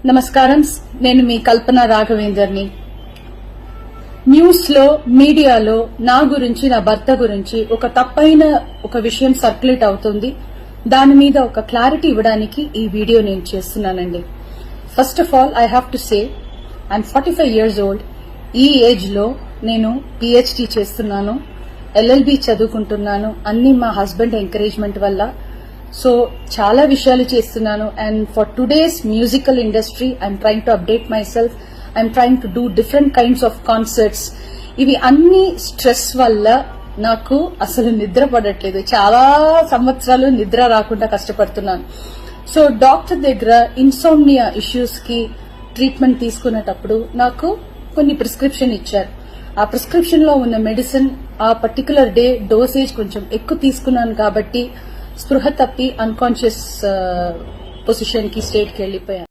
నమస్కారం, నేను మీ కల్పన రాఘవేందర్ని. న్యూస్ లో, మీడియాలో నా గురించి, నా భర్త గురించి ఒక తప్పైన ఒక విషయం సర్క్యులేట్ అవుతుంది. దాని మీద ఒక క్లారిటీ ఇవ్వడానికి ఈ వీడియో నేను చేస్తున్నానండి. First of all I have to say I'm 45 years old. ఈ ఏజ్ లో నేను PhD చేస్తున్నాను, LLB చదువుకుంటున్నాను. అన్ని మా హస్బెండ్ ఎంకరేజ్మెంట్ వల్ల. సో చాలా విషయాలు చేస్తున్నాను. And for today's musical industry I'm trying to update my self. I'm trying to do different kinds of concerts. ఇవి అన్ని స్ట్రెస్ వల్ల నాకు అసలు నిద్ర పడట్లేదు. చాలా సంవత్సరాలు నిద్ర రాకుండా కష్టపడుతున్నాను. సో డాక్టర్ దగ్గర ఇన్సోమ్నియా ఇష్యూస్ కి ట్రీట్మెంట్ తీసుకునేటప్పుడు నాకు కొన్ని ప్రిస్క్రిప్షన్ ఇచ్చారు. ఆ ప్రిస్క్రిప్షన్ లో ఉన్న మెడిసిన్ ఆ పర్టికులర్ డే డోసేజ్ కొంచెం ఎక్కువ తీసుకున్నాను కాబట్టి స్పృహ తప్పి అన్కాన్షియస్ పొజిషన్ కి స్టేట్ కి వెళ్లిపోయాను.